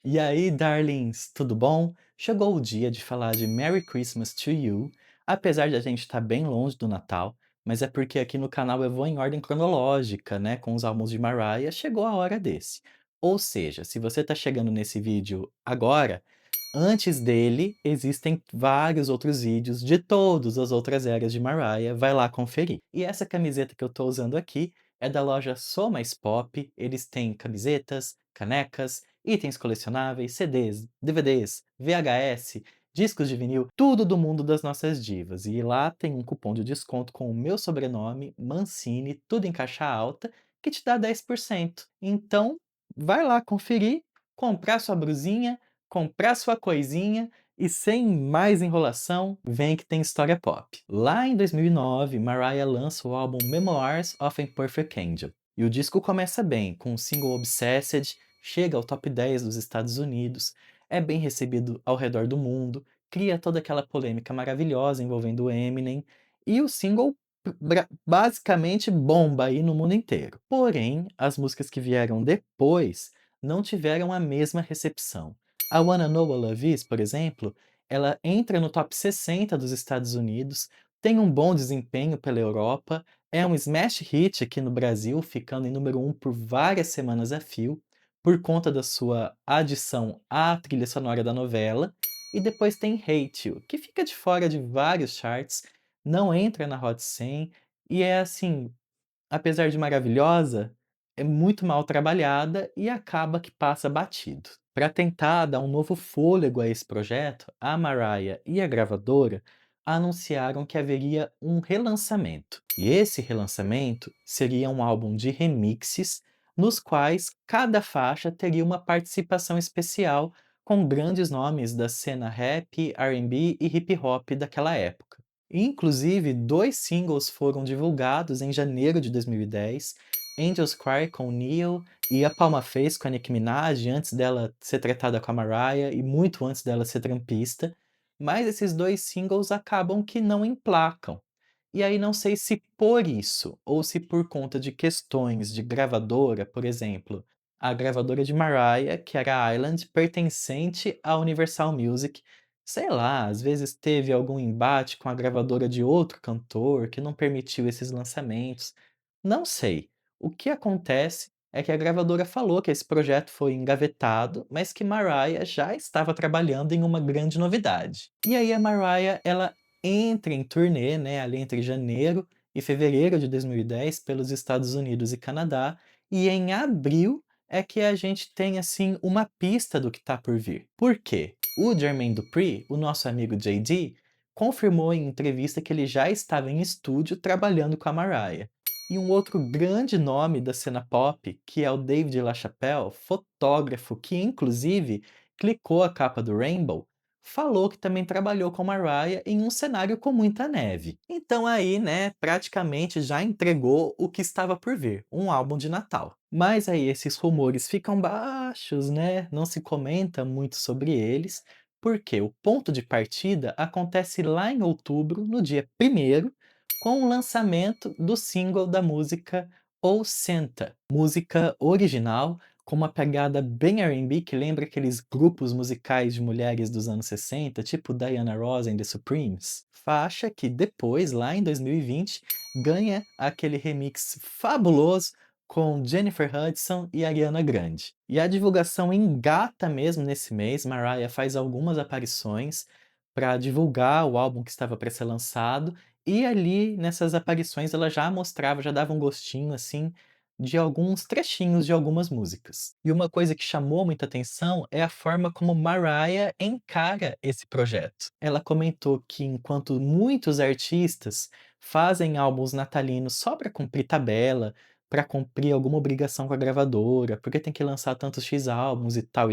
E aí, darlings, tudo bom? Chegou o dia de falar de Merry Christmas to You, apesar de a gente estar bem longe do Natal, mas é porque aqui no canal eu vou em ordem cronológica, né, com os álbuns de Mariah, chegou a hora desse. Ou seja, se você está chegando nesse vídeo agora, antes dele existem vários outros vídeos de todas as outras eras de Mariah, vai lá conferir. E essa camiseta que eu estou usando aqui é da loja Sou Mais Pop, eles têm camisetas, canecas, itens colecionáveis, CDs, DVDs, VHS, discos de vinil, tudo do mundo das nossas divas. E lá tem um cupom de desconto com o meu sobrenome, Mancini, tudo em caixa alta, que te dá 10%. Então, vai lá conferir, comprar sua brusinha, comprar sua coisinha e sem mais enrolação, vem que tem história pop. Lá em 2009, Mariah lança o álbum Memoirs of a Imperfect Angel. E o disco começa bem, com o single Obsessed, chega ao top 10 dos Estados Unidos, é bem recebido ao redor do mundo, cria toda aquela polêmica maravilhosa envolvendo o Eminem, e o single basicamente bomba aí no mundo inteiro. Porém, as músicas que vieram depois não tiveram a mesma recepção. A Wanna Know What Love Is, por exemplo, ela entra no top 60 dos Estados Unidos, tem um bom desempenho pela Europa, é um smash hit aqui no Brasil, ficando em número 1 por várias semanas a fio, por conta da sua adição à trilha sonora da novela, e depois tem Hate You, que fica de fora de vários charts, não entra na Hot 100, e é assim, apesar de maravilhosa, é muito mal trabalhada e acaba que passa batido. Para tentar dar um novo fôlego a esse projeto, a Mariah e a gravadora anunciaram que haveria um relançamento. E esse relançamento seria um álbum de remixes, nos quais cada faixa teria uma participação especial com grandes nomes da cena rap, R&B e hip hop daquela época. Inclusive, 2 singles foram divulgados em janeiro de 2010, Angels Cry com Neil e A Palma Face com a Nicki Minaj, antes dela ser tratada com a Mariah e muito antes dela ser trampista, mas esses 2 singles acabam que não emplacam. E aí não sei se por isso, ou se por conta de questões de gravadora, por exemplo, a gravadora de Mariah, que era a Island, pertencente à Universal Music, sei lá, às vezes teve algum embate com a gravadora de outro cantor que não permitiu esses lançamentos. Não sei. O que acontece é que a gravadora falou que esse projeto foi engavetado, mas que Mariah já estava trabalhando em uma grande novidade. E aí a Mariah, ela entra em turnê, né, ali entre janeiro e fevereiro de 2010 pelos Estados Unidos e Canadá, e em abril é que a gente tem assim uma pista do que está por vir. Por quê? O Jermaine Dupri, o nosso amigo JD, confirmou em entrevista que ele já estava em estúdio trabalhando com a Mariah. E um outro grande nome da cena pop, que é o David LaChapelle, fotógrafo que inclusive clicou a capa do Rainbow, falou que também trabalhou com Mariah em um cenário com muita neve. Então aí, né, praticamente já entregou o que estava por vir, um álbum de Natal. Mas aí esses rumores ficam baixos, né? Não se comenta muito sobre eles, porque o ponto de partida acontece lá em outubro, no dia 1º, com o lançamento do single da música "Oh Santa", música original com uma pegada bem R&B que lembra aqueles grupos musicais de mulheres dos anos 60, tipo Diana Ross and the Supremes. Faixa que depois, lá em 2020, ganha aquele remix fabuloso com Jennifer Hudson e Ariana Grande. E a divulgação engata mesmo nesse mês, Mariah faz algumas aparições para divulgar o álbum que estava para ser lançado, e ali nessas aparições ela já mostrava, já dava um gostinho assim de alguns trechinhos de algumas músicas. E uma coisa que chamou muita atenção é a forma como Mariah encara esse projeto. Ela comentou que enquanto muitos artistas fazem álbuns natalinos só para cumprir tabela, para cumprir alguma obrigação com a gravadora, porque tem que lançar tantos X álbuns e tal,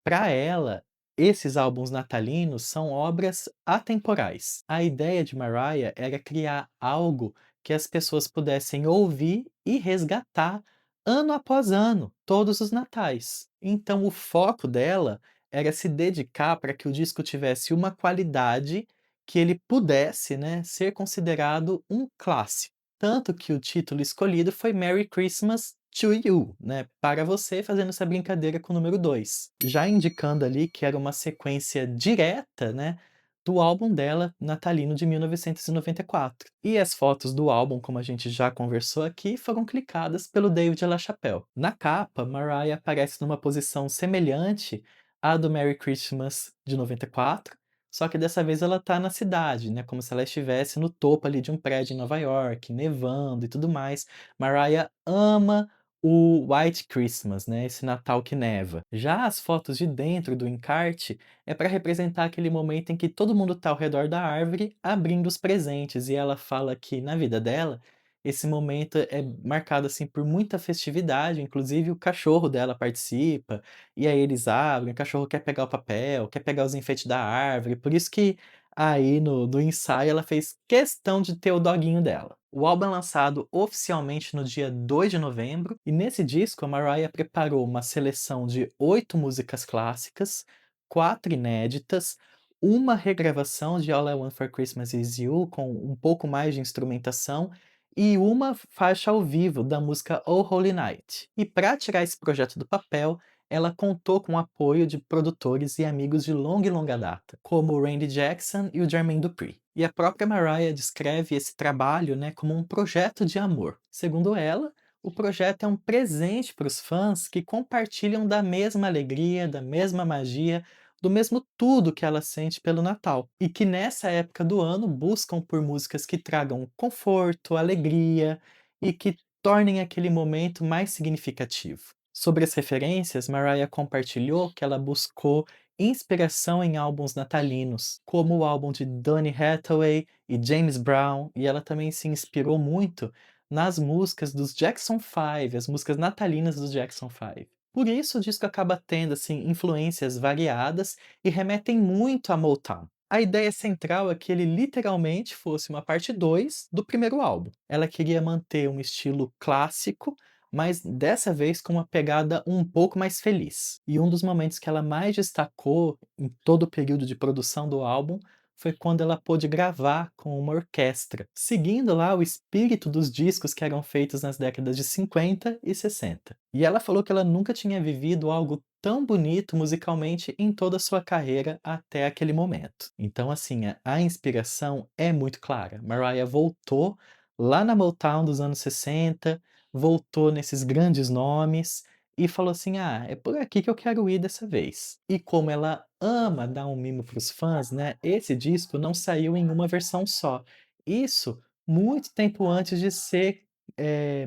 para ela esses álbuns natalinos são obras atemporais. A ideia de Mariah era criar algo que as pessoas pudessem ouvir e resgatar ano após ano, todos os natais. Então o foco dela era se dedicar para que o disco tivesse uma qualidade que ele pudesse, né, ser considerado um clássico. Tanto que o título escolhido foi Merry Christmas to you, né, para você, fazendo essa brincadeira com o número 2, já indicando ali que era uma sequência direta, né, do álbum dela natalino de 1994. E as fotos do álbum, como a gente já conversou aqui, foram clicadas pelo David LaChapelle. Na capa, Mariah aparece numa posição semelhante à do Merry Christmas de 94, só que dessa vez ela tá na cidade, né, como se ela estivesse no topo ali de um prédio em Nova York, nevando e tudo mais. Mariah ama o White Christmas, né, esse Natal que neva. Já as fotos de dentro do encarte é para representar aquele momento em que todo mundo tá ao redor da árvore abrindo os presentes, e ela fala que na vida dela, esse momento é marcado, assim, por muita festividade, inclusive o cachorro dela participa, e aí eles abrem, o cachorro quer pegar o papel, quer pegar os enfeites da árvore, por isso que aí no ensaio ela fez questão de ter o doguinho dela. O álbum é lançado oficialmente no dia 2 de novembro, e nesse disco a Mariah preparou uma seleção de 8 músicas clássicas, 4 inéditas, uma regravação de All I Want for Christmas Is You com um pouco mais de instrumentação e uma faixa ao vivo da música Oh Holy Night. E para tirar esse projeto do papel, ela contou com o apoio de produtores e amigos de longa e longa data, como o Randy Jackson e o Jermaine Dupri. E a própria Mariah descreve esse trabalho, né, como um projeto de amor. Segundo ela, o projeto é um presente para os fãs que compartilham da mesma alegria, da mesma magia, do mesmo tudo que ela sente pelo Natal. E que nessa época do ano buscam por músicas que tragam conforto, alegria e que tornem aquele momento mais significativo. Sobre as referências, Mariah compartilhou que ela buscou inspiração em álbuns natalinos, como o álbum de Donny Hathaway e James Brown, e ela também se inspirou muito nas músicas dos Jackson 5, as músicas natalinas dos Jackson 5. Por isso o disco acaba tendo assim influências variadas e remetem muito a Motown. A ideia central é que ele literalmente fosse uma parte 2 do primeiro álbum. Ela queria manter um estilo clássico, mas dessa vez com uma pegada um pouco mais feliz. E um dos momentos que ela mais destacou em todo o período de produção do álbum foi quando ela pôde gravar com uma orquestra, seguindo lá o espírito dos discos que eram feitos nas décadas de 50 e 60. E ela falou que ela nunca tinha vivido algo tão bonito musicalmente em toda a sua carreira até aquele momento. Então, assim, a inspiração é muito clara. Mariah voltou lá na Motown dos anos 60, voltou nesses grandes nomes e falou assim: "Ah, é por aqui que eu quero ir dessa vez". E como ela ama dar um mimo para os fãs, né, esse disco não saiu em uma versão só. Isso muito tempo antes de ser,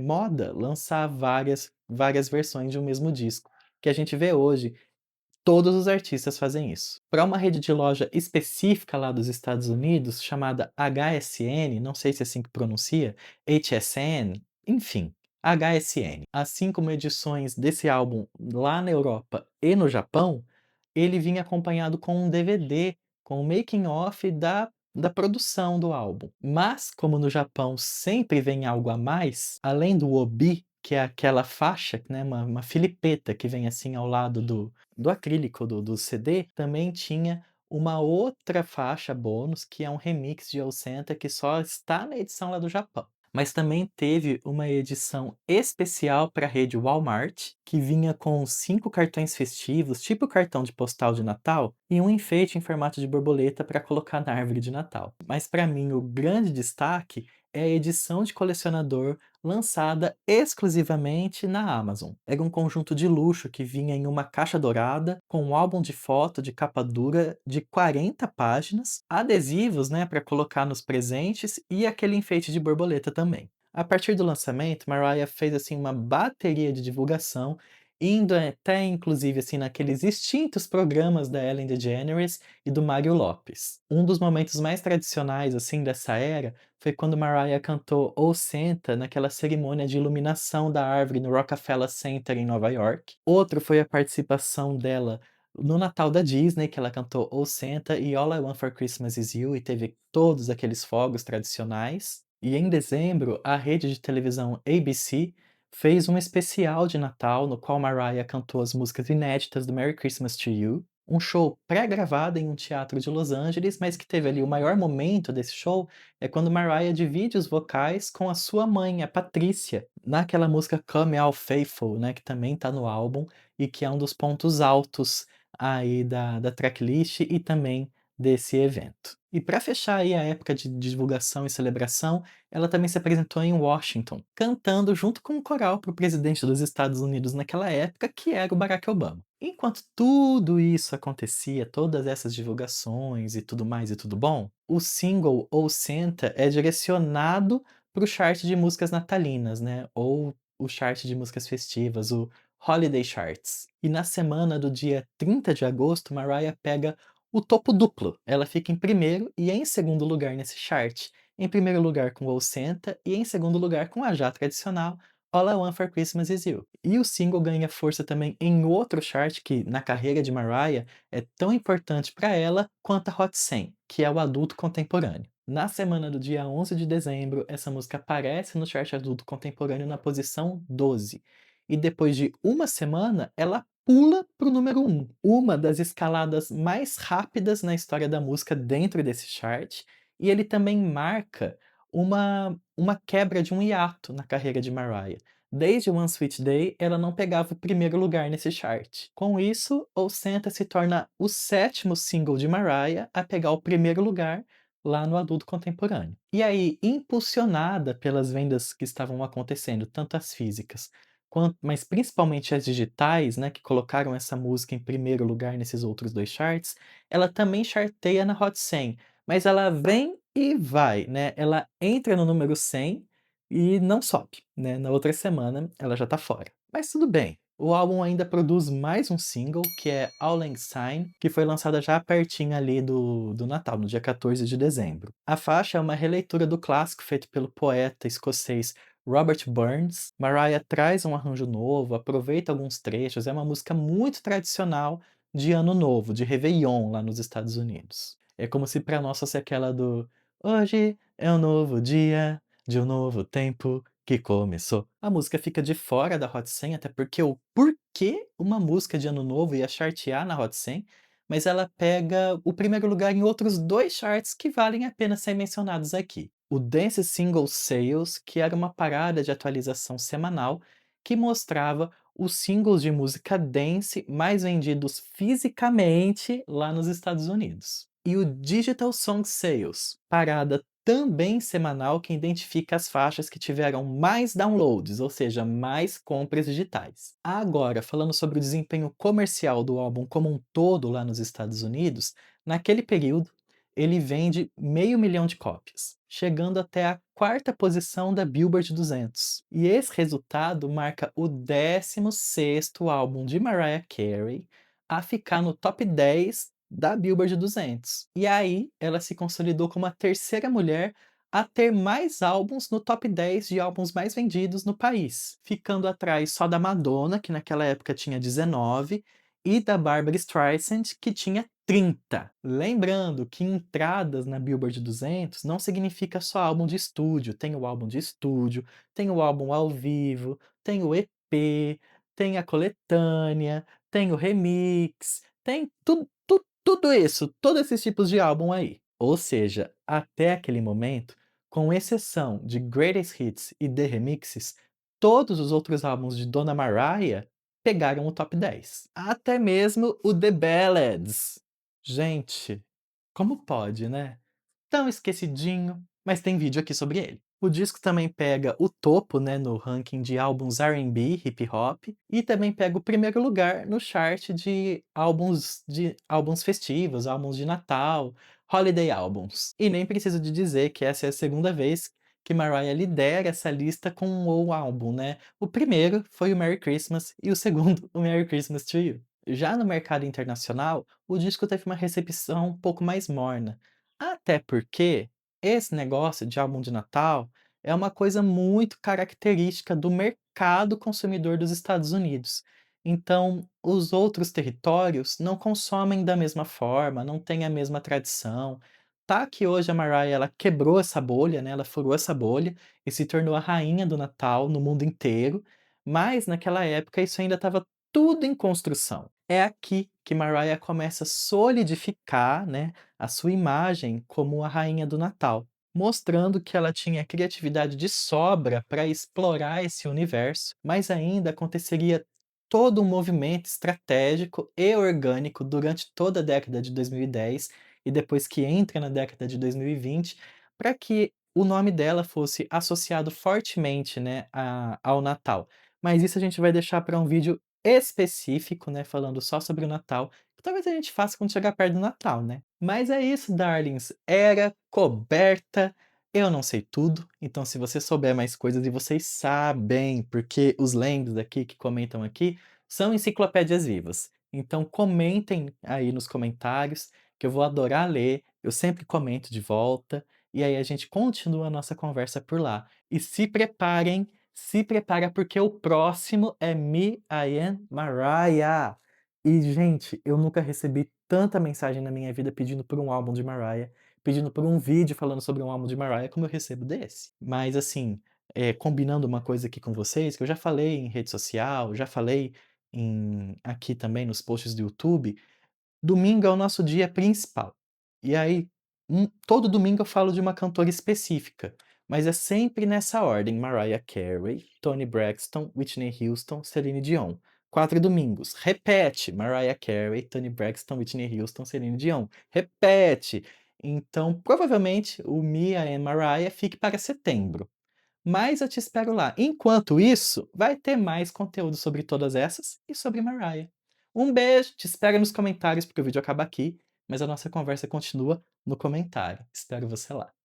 moda lançar várias versões de um mesmo disco, que a gente vê hoje. Todos os artistas fazem isso. Para uma rede de loja específica lá dos Estados Unidos, chamada HSN, não sei se é assim que pronuncia, HSN, enfim, HSN. Assim como edições desse álbum lá na Europa e no Japão, ele vinha acompanhado com um DVD, com o making of da produção do álbum. Mas, como no Japão sempre vem algo a mais, além do obi, que é aquela faixa, né, uma filipeta que vem assim ao lado do acrílico do CD, também tinha uma outra faixa bônus, que é um remix de "Oh Santa", que só está na edição lá do Japão. Mas também teve uma edição especial para a rede Walmart, que vinha com 5 cartões festivos, tipo cartão de postal de Natal, e um enfeite em formato de borboleta para colocar na árvore de Natal. Mas para mim o grande destaque é a edição de colecionador lançada exclusivamente na Amazon. Era um conjunto de luxo que vinha em uma caixa dourada, com um álbum de foto de capa dura de 40 páginas, adesivos, né, para colocar nos presentes e aquele enfeite de borboleta também. A partir do lançamento, Mariah fez assim uma bateria de divulgação, indo até inclusive assim naqueles extintos programas da Ellen DeGeneres e do Mário Lopes. Um dos momentos mais tradicionais assim dessa era foi quando Mariah cantou "Oh Santa" naquela cerimônia de iluminação da árvore no Rockefeller Center em Nova York. Outro foi a participação dela no Natal da Disney, que ela cantou "Oh Santa" e "All I Want for Christmas Is You", e teve todos aqueles fogos tradicionais. E em dezembro, a rede de televisão ABC fez um especial de Natal no qual Mariah cantou as músicas inéditas do "Merry Christmas to You", Um show pré-gravado em um teatro de Los Angeles, mas que teve ali o maior momento desse show, é quando Mariah divide os vocais com a sua mãe, a Patrícia, naquela música Come All Faithful, né, que também tá no álbum e que é um dos pontos altos aí da tracklist e também desse evento. E para fechar aí a época de divulgação e celebração, ela também se apresentou em Washington, cantando junto com um coral para o presidente dos Estados Unidos naquela época, que era o Barack Obama. Enquanto tudo isso acontecia, todas essas divulgações e tudo mais e tudo bom, o single ou Santa é direcionado para o chart de músicas natalinas, né, ou o chart de músicas festivas, o Holiday Charts. E na semana do dia 30 de agosto, Mariah pega o topo duplo. Ela fica em primeiro e em segundo lugar nesse chart. Em primeiro lugar com O Santa e em segundo lugar com a já tradicional All I Want for Christmas Is You. E o single ganha força também em outro chart que, na carreira de Mariah, é tão importante para ela quanto a Hot 100, que é o adulto contemporâneo. Na semana do dia 11 de dezembro, essa música aparece no chart adulto contemporâneo na posição 12. E depois de uma semana, ela pula para o número 1, uma das escaladas mais rápidas na história da música dentro desse chart, e ele também marca uma quebra de um hiato na carreira de Mariah. Desde One Sweet Day, ela não pegava o primeiro lugar nesse chart. Com isso, "O Santa" se torna o sétimo single de Mariah a pegar o primeiro lugar lá no adulto contemporâneo. E aí, impulsionada pelas vendas que estavam acontecendo, tanto as físicas mas principalmente as digitais, né, que colocaram essa música em primeiro lugar nesses outros 2 charts, ela também charteia na Hot 100, mas ela vem e vai, né, ela entra no número 100 e não sobe, né, na outra semana ela já tá fora. Mas tudo bem, o álbum ainda produz mais um single, que é Auld Lang Syne, que foi lançada já pertinho ali do Natal, no dia 14 de dezembro. A faixa é uma releitura do clássico feito pelo poeta escocês Robert Burns. Mariah traz um arranjo novo, aproveita alguns trechos, é uma música muito tradicional de Ano Novo, de Réveillon lá nos Estados Unidos. É como se pra nós fosse aquela do "Hoje é um novo dia, de um novo tempo que começou". A música fica de fora da Hot 100, até porque o porquê uma música de Ano Novo ia chartear na Hot 100, mas ela pega o primeiro lugar em outros 2 charts que valem a pena ser mencionados aqui. O Dance Single Sales, que era uma parada de atualização semanal que mostrava os singles de música dance mais vendidos fisicamente lá nos Estados Unidos. E o Digital Song Sales, parada também semanal que identifica as faixas que tiveram mais downloads, ou seja, mais compras digitais. Agora, falando sobre o desempenho comercial do álbum como um todo lá nos Estados Unidos, naquele período ele vende 500.000 de cópias, chegando até a quarta posição da Billboard 200. E esse resultado marca o 16º álbum de Mariah Carey a ficar no top 10 da Billboard 200. E aí ela se consolidou como a terceira mulher a ter mais álbuns no top 10 de álbuns mais vendidos no país, ficando atrás só da Madonna, que naquela época tinha 19, e da Barbra Streisand, que tinha 30. Lembrando que entradas na Billboard 200 não significa só álbum de estúdio, tem o álbum de estúdio, tem o álbum ao vivo, tem o EP, tem a coletânea, tem o remix, tem tudo isso, todos esses tipos de álbum aí. Ou seja, até aquele momento, com exceção de Greatest Hits e The Remixes, todos os outros álbuns de Dona Mariah pegaram o top 10. Até mesmo o The Ballads. Gente, como pode, né? Tão esquecidinho, mas tem vídeo aqui sobre ele. O disco também pega o topo, né, no ranking de álbuns R&B, hip hop, e também pega o primeiro lugar no chart de álbuns festivos, álbuns de Natal, holiday albums. E nem preciso de dizer que essa é a segunda vez que Mariah lidera essa lista com o álbum, né? O primeiro foi o Merry Christmas e o segundo o Merry Christmas to You. Já no mercado internacional, o disco teve uma recepção um pouco mais morna, até porque esse negócio de álbum de Natal é uma coisa muito característica do mercado consumidor dos Estados Unidos. Então, os outros territórios não consomem da mesma forma, não têm a mesma tradição. Tá que hoje a Mariah ela quebrou essa bolha, né, ela furou essa bolha e se tornou a rainha do Natal no mundo inteiro, mas naquela época isso ainda estava tudo em construção. É aqui que Mariah começa a solidificar, né, a sua imagem como a rainha do Natal, mostrando que ela tinha criatividade de sobra para explorar esse universo, mas ainda aconteceria todo um movimento estratégico e orgânico durante toda a década de 2010 e depois que entra na década de 2020, para que o nome dela fosse associado fortemente, né, ao Natal. Mas isso a gente vai deixar para um vídeo específico, né, falando só sobre o Natal, que talvez a gente faça quando chegar perto do Natal, né. Mas é isso, darlings, era coberta, eu não sei tudo, então se você souber mais coisas e vocês sabem, porque os lendos aqui que comentam aqui são enciclopédias vivas. Então comentem aí nos comentários, que eu vou adorar ler, eu sempre comento de volta, e aí a gente continua a nossa conversa por lá. E se prepara porque o próximo é Me, I Am Mariah. E gente, eu nunca recebi tanta mensagem na minha vida pedindo por um álbum de Mariah, pedindo por um vídeo falando sobre um álbum de Mariah, como eu recebo desse. Mas assim, combinando uma coisa aqui com vocês, que eu já falei em rede social, já falei aqui também nos posts do YouTube, domingo é o nosso dia principal. E aí, todo domingo eu falo de uma cantora específica, mas é sempre nessa ordem: Mariah Carey, Toni Braxton, Whitney Houston, Celine Dion. 4 domingos. Repete: Mariah Carey, Toni Braxton, Whitney Houston, Celine Dion. Repete. Então, provavelmente, o Me, I Am Mariah fique para setembro. Mas eu te espero lá. Enquanto isso, vai ter mais conteúdo sobre todas essas e sobre Mariah. Um beijo, te espero nos comentários, porque o vídeo acaba aqui, mas a nossa conversa continua no comentário. Espero você lá.